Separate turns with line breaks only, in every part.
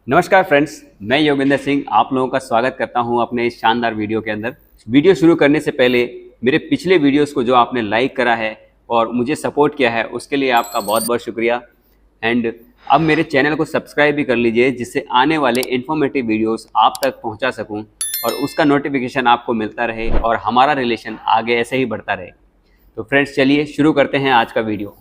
नमस्कार फ्रेंड्स, मैं योगेंद्र सिंह आप लोगों का स्वागत करता हूं अपने इस शानदार वीडियो के अंदर। वीडियो शुरू करने से पहले मेरे पिछले वीडियोस को जो आपने लाइक करा है और मुझे सपोर्ट किया है उसके लिए आपका बहुत बहुत शुक्रिया। एंड अब मेरे चैनल को सब्सक्राइब भी कर लीजिए जिससे आने वाले इन्फॉर्मेटिव वीडियोस आप तक पहुंचा सकूं और उसका नोटिफिकेशन आपको मिलता रहे और हमारा रिलेशन आगे ऐसे ही बढ़ता रहे। तो फ्रेंड्स चलिए शुरू करते हैं आज का वीडियो।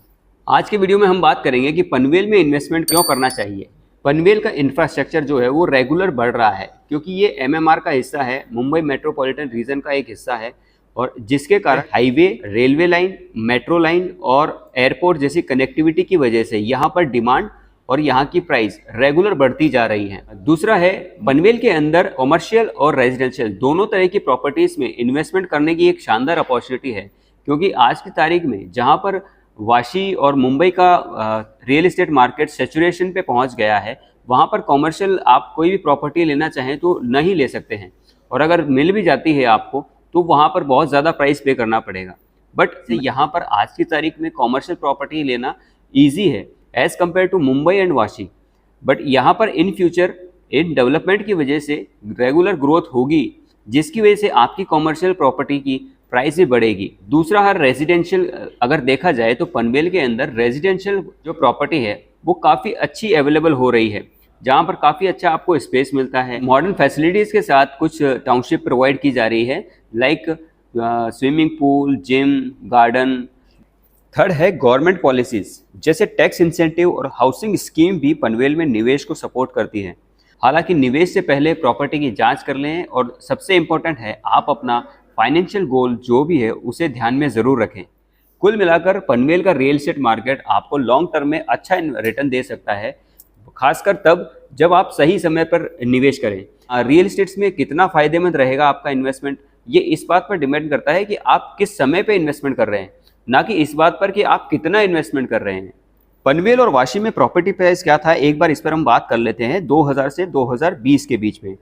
आज के वीडियो में हम बात करेंगे कि पनवेल में इन्वेस्टमेंट क्यों करना चाहिए। पनवेल का इंफ्रास्ट्रक्चर जो है वो रेगुलर बढ़ रहा है क्योंकि ये एमएमआर का हिस्सा है, मुंबई मेट्रोपॉलिटन रीजन का एक हिस्सा है और जिसके कारण highway, railway line, metro line और एयरपोर्ट जैसी कनेक्टिविटी की वजह से यहाँ पर डिमांड और यहाँ की प्राइस रेगुलर बढ़ती जा रही है। दूसरा है, पनवेल के अंदर कॉमर्शियल और रेजिडेंशियल दोनों तरह की प्रॉपर्टीज में इन्वेस्टमेंट करने की एक शानदार अपॉर्चुनिटी है क्योंकि आज की तारीख में जहाँ पर वाशी और मुंबई का रियल एस्टेट मार्केट सैचुरेशन पे पहुंच गया है, वहां पर कॉमर्शियल आप कोई भी प्रॉपर्टी लेना चाहें तो नहीं ले सकते हैं और अगर मिल भी जाती है आपको तो वहां पर बहुत ज़्यादा प्राइस पे करना पड़ेगा। बट यहाँ पर आज की तारीख में कॉमर्शियल प्रॉपर्टी लेना ईजी है as compare to Mumbai and Vashi. But यहाँ पर इन फ्यूचर इन डेवलपमेंट की वजह से रेगुलर ग्रोथ होगी जिसकी वजह से आपकी कॉमर्शियल प्रॉपर्टी की प्राइस भी बढ़ेगी। दूसरा है रेजिडेंशियल। अगर देखा जाए तो पनवेल के अंदर रेजिडेंशियल जो प्रॉपर्टी है वो काफ़ी अच्छी अवेलेबल हो रही है जहाँ पर काफ़ी अच्छा आपको स्पेस मिलता है। मॉडर्न फैसिलिटीज़ के साथ कुछ टाउनशिप प्रोवाइड की जा रही है like swimming pool, gym, garden. Third है गवर्नमेंट पॉलिसीज़ जैसे टैक्स इंसेंटिव और हाउसिंग स्कीम भी पनवेल में निवेश को सपोर्ट करती है। हालांकि निवेश से पहले प्रॉपर्टी की जांच कर लें और सबसे इम्पोर्टेंट है आप अपना फाइनेंशियल गोल जो भी है उसे ध्यान में ज़रूर रखें। कुल मिलाकर पनवेल का रियल एस्टेट मार्केट आपको लॉन्ग टर्म में अच्छा रिटर्न दे सकता है, खासकर तब जब आप सही समय पर निवेश करें। रियल एस्टेट्स में कितना फ़ायदेमंद रहेगा आपका इन्वेस्टमेंट, ये इस बात पर डिपेंड करता है कि आप किस समय पर इन्वेस्टमेंट कर रहे हैं, ना कि इस बात पर कि आप कितना इन्वेस्टमेंट कर रहे हैं। पनवेल और वाशी में प्रॉपर्टी प्राइस क्या था, एक बार इस पर हम बात कर लेते हैं। 2000 से 2020 के बीच में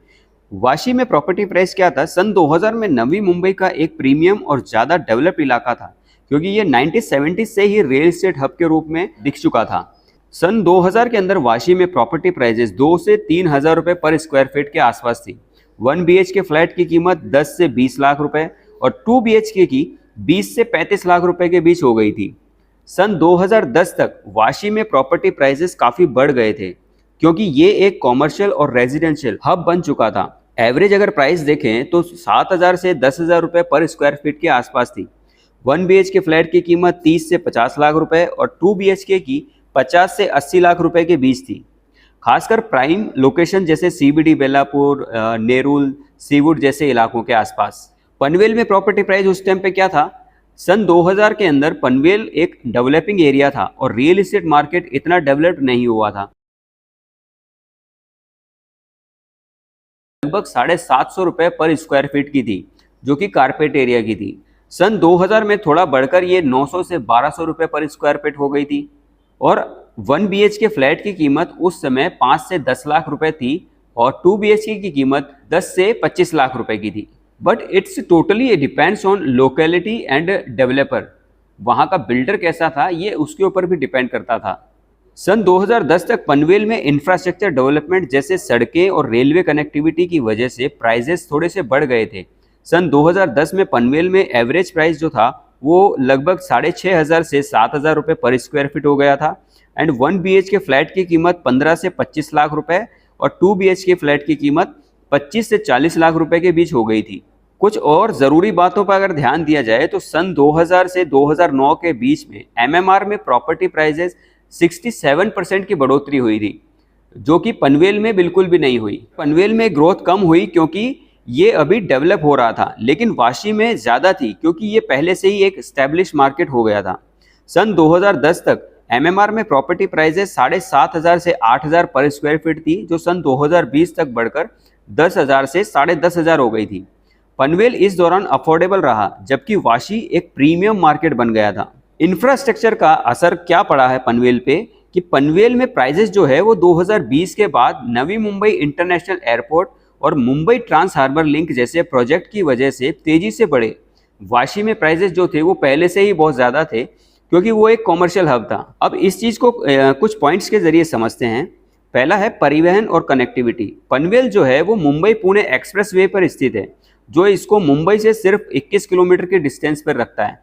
वाशी में प्रॉपर्टी प्राइस क्या था। सन 2000 में नवी मुंबई का एक प्रीमियम और ज़्यादा डेवलप इलाका था क्योंकि ये 1970 से ही रियल एस्टेट हब के रूप में दिख चुका था। सन 2000 के अंदर वाशी में प्रॉपर्टी प्राइजेस 2 से 3 हज़ार रुपये पर स्क्वायर फीट के आसपास थी। 1 BHK फ्लैट की कीमत 10 से 20 लाख रुपए और 2 BHK की 20 से 35 लाख रुपए के बीच हो गई थी। सन 2010 तक वाशी में प्रॉपर्टी प्राइजेस काफ़ी बढ़ गए थे क्योंकि ये एक कॉमर्शियल और रेजिडेंशियल हब बन चुका था। एवरेज अगर प्राइस देखें तो 7,000 से 10,000 रुपये पर स्क्वायर फीट के आसपास थी। 1 BHK फ्लैट की कीमत 30 से 50 लाख रुपए और 2 BHK की 50 से 80 लाख रुपए के बीच थी। खासकर प्राइम लोकेशन जैसे CBD बेलापुर, नेरुल, सीवुड जैसे इलाकों के आसपास। पनवेल में प्रॉपर्टी प्राइस उस टाइम पे क्या था, सन 2000 के अंदर पनवेल एक डेवलपिंग एरिया था और रियल एस्टेट मार्केट इतना डेवलप्ड नहीं हुआ था। लगभग 750 रुपये पर स्क्वायर फीट की थी जो कि कारपेट एरिया की थी। सन 2000 में थोड़ा बढ़कर ये 900 से 1200 रुपये पर स्क्वायर फीट हो गई थी और 1 BHK फ्लैट की कीमत उस समय 5 से 10 लाख रुपए थी और 2 BHK की कीमत 10 से 25 लाख रुपए की थी। But it's totally depends on locality end developer. वहाँ का बिल्डर कैसा था ये उसके ऊपर भी डिपेंड करता था। सन 2010 तक पनवेल में इंफ्रास्ट्रक्चर डेवलपमेंट जैसे सड़कें और रेलवे कनेक्टिविटी की वजह से प्राइजेस थोड़े से बढ़ गए थे। सन 2010 में पनवेल में एवरेज प्राइस जो था वो लगभग 6,500 से 7,000 रुपये पर स्क्वायर फीट हो गया था एंड 1 BHK फ्लैट की कीमत 15 से 25 लाख रुपए और 2 BHK फ्लैट की कीमत 25 से 40 लाख रुपए के बीच हो गई थी। कुछ और ज़रूरी बातों पर अगर ध्यान दिया जाए तो सन 2000 से 2009 के बीच में MMR में प्रॉपर्टी प्राइजेस 67% की बढ़ोतरी हुई थी जो कि पनवेल में बिल्कुल भी नहीं हुई। पनवेल में ग्रोथ कम हुई क्योंकि ये अभी डेवलप हो रहा था, लेकिन वाशी में ज़्यादा थी क्योंकि ये पहले से ही एक एस्टैब्लिश मार्केट हो गया था। सन 2010 तक MMR में प्रॉपर्टी प्राइजेस 7,500 से 8,000 पर स्क्वायर फीट थी जो सन 2020 तक बढ़कर 10,000 से 10,500 हो गई थी। पनवेल इस दौरान अफोर्डेबल रहा जबकि वाशी एक प्रीमियम मार्केट बन गया था। इंफ्रास्ट्रक्चर का असर क्या पड़ा है पनवेल पे कि पनवेल में प्राइजेस जो है वो 2020 के बाद नवी मुंबई इंटरनेशनल एयरपोर्ट और मुंबई ट्रांस हार्बर लिंक जैसे प्रोजेक्ट की वजह से तेजी से बढ़े। वाशी में प्राइजेस जो थे वो पहले से ही बहुत ज़्यादा थे क्योंकि वो एक कॉमर्शियल हब था। अब इस चीज़ को कुछ पॉइंट्स के जरिए समझते हैं। पहला है परिवहन और कनेक्टिविटी। पनवेल जो है वो मुंबई पुणे एक्सप्रेसवे पर स्थित है, जो इसको मुंबई से सिर्फ 21 किलोमीटर के डिस्टेंस पर रखता है।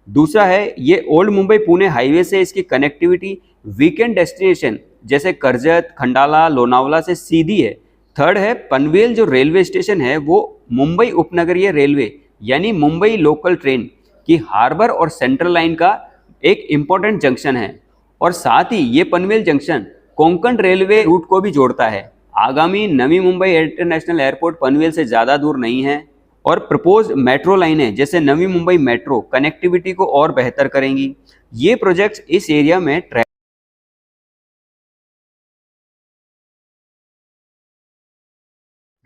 दूसरा है ये ओल्ड मुंबई पुणे हाईवे से इसकी कनेक्टिविटी वीकेंड डेस्टिनेशन जैसे कर्जत, खंडाला, लोनावला से सीधी है। थर्ड है पनवेल जो रेलवे स्टेशन है वो मुंबई उपनगरीय रेलवे यानी मुंबई लोकल ट्रेन की हार्बर और सेंट्रल लाइन का एक इम्पोर्टेंट जंक्शन है, और साथ ही ये Panvel junction Konkan railway route को भी जोड़ता है। आगामी नवी मुंबई इंटरनेशनल एयरपोर्ट पनवेल से ज़्यादा दूर नहीं है, और प्रपोज मेट्रो लाइनें जैसे नवी मुंबई मेट्रो कनेक्टिविटी को और बेहतर करेंगी। ये प्रोजेक्ट्स इस एरिया में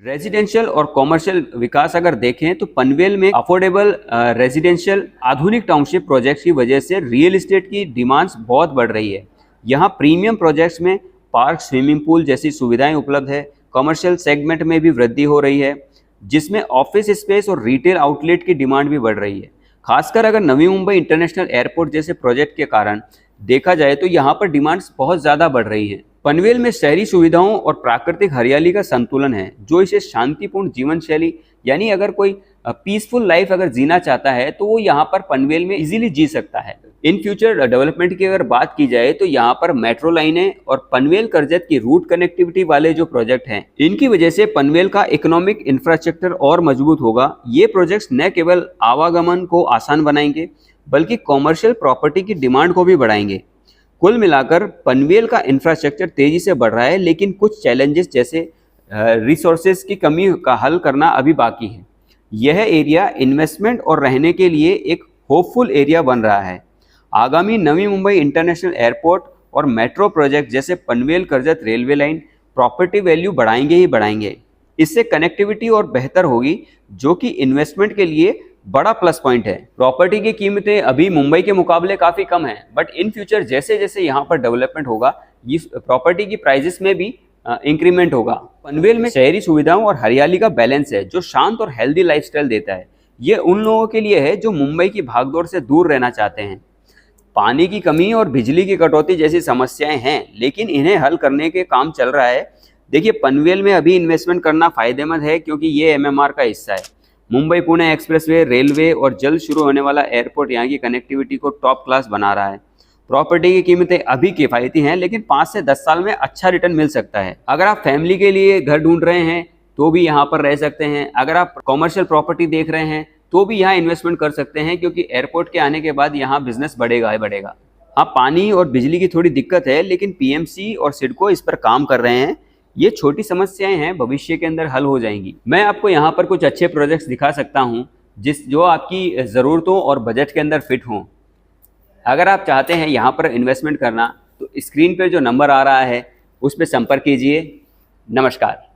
रेजिडेंशियल और कॉमर्शियल विकास अगर देखें तो पनवेल में अफोर्डेबल रेजिडेंशियल आधुनिक टाउनशिप प्रोजेक्ट्स की वजह से रियल एस्टेट की डिमांड्स बहुत बढ़ रही है। यहाँ प्रीमियम प्रोजेक्ट्स में पार्क, स्विमिंग पूल जैसी सुविधाएं उपलब्ध है। कमर्शियल सेगमेंट में भी वृद्धि हो रही है, जिसमें ऑफिस स्पेस और रिटेल आउटलेट की डिमांड भी बढ़ रही है। खासकर अगर नवी मुंबई इंटरनेशनल एयरपोर्ट जैसे प्रोजेक्ट के कारण देखा जाए तो यहाँ पर डिमांड्स बहुत ज़्यादा बढ़ रही हैं। पनवेल में शहरी सुविधाओं और प्राकृतिक हरियाली का संतुलन है, जो इसे शांतिपूर्ण जीवन शैली यानी अगर कोई पीसफुल लाइफ अगर जीना चाहता है तो वो यहाँ पर पनवेल में इजीली जी सकता है। इन फ्यूचर डेवलपमेंट की अगर बात की जाए तो यहाँ पर मेट्रो लाइनें और पनवेल करजत की रूट कनेक्टिविटी वाले जो प्रोजेक्ट हैं, इनकी वजह से पनवेल का इकोनॉमिक इंफ्रास्ट्रक्चर और मजबूत होगा। ये प्रोजेक्ट्स न केवल आवागमन को आसान बनाएंगे बल्कि कॉमर्शियल प्रॉपर्टी की डिमांड को भी बढ़ाएंगे। कुल मिलाकर पनवेल का इंफ्रास्ट्रक्चर तेजी से बढ़ रहा है, लेकिन कुछ चैलेंजेस जैसे रिसोर्सेज की कमी का हल करना अभी बाकी है। यह एरिया इन्वेस्टमेंट और रहने के लिए एक होपफुल एरिया बन रहा है। आगामी नवी मुंबई इंटरनेशनल एयरपोर्ट और मेट्रो प्रोजेक्ट जैसे Panvel Karjat railway line property value बढ़ाएंगे ही बढ़ाएंगे। इससे कनेक्टिविटी और बेहतर होगी, जो कि इन्वेस्टमेंट के लिए बड़ा प्लस पॉइंट है। प्रॉपर्टी की कीमतें अभी मुंबई के मुकाबले काफ़ी कम है, बट इन फ्यूचर जैसे जैसे यहाँ पर डेवलपमेंट होगा ये प्रॉपर्टी की प्राइजेस में भी इंक्रीमेंट होगा। पनवेल में शहरी सुविधाओं और हरियाली का बैलेंस है, जो शांत और हेल्दी लाइफस्टाइल देता है। ये उन लोगों के लिए है जो मुंबई की भागदौड़ से दूर रहना चाहते हैं। पानी की कमी और बिजली की कटौती जैसी समस्याएं हैं, लेकिन इन्हें हल करने के काम चल रहा है। देखिए, पनवेल में अभी इन्वेस्टमेंट करना फायदेमंद है क्योंकि ये MMR का हिस्सा है। मुंबई पुणे एक्सप्रेसवे, रेलवे और जल्द शुरू होने वाला एयरपोर्ट यहाँ की कनेक्टिविटी को टॉप क्लास बना रहा है। प्रॉपर्टी की कीमतें अभी किफ़ायती हैं, लेकिन 5 से 10 साल में अच्छा रिटर्न मिल सकता है। अगर आप फैमिली के लिए घर ढूंढ रहे हैं तो भी यहाँ पर रह सकते हैं। अगर आप कॉमर्शियल प्रॉपर्टी देख रहे हैं तो भी यहाँ इन्वेस्टमेंट कर सकते हैं, क्योंकि एयरपोर्ट के आने के बाद यहाँ बिजनेस बढ़ेगा ही बढ़ेगा। हाँ, पानी और बिजली की थोड़ी दिक्कत है, लेकिन PMC और सिडको इस पर काम कर रहे हैं। ये छोटी समस्याएं हैं, भविष्य के अंदर हल हो जाएंगी। मैं आपको यहाँ पर कुछ अच्छे प्रोजेक्ट्स दिखा सकता हूँ जो आपकी ज़रूरतों और बजट के अंदर फिट हों। अगर आप चाहते हैं यहाँ पर इन्वेस्टमेंट करना तो स्क्रीन पर जो नंबर आ रहा है उस पर संपर्क कीजिए। नमस्कार।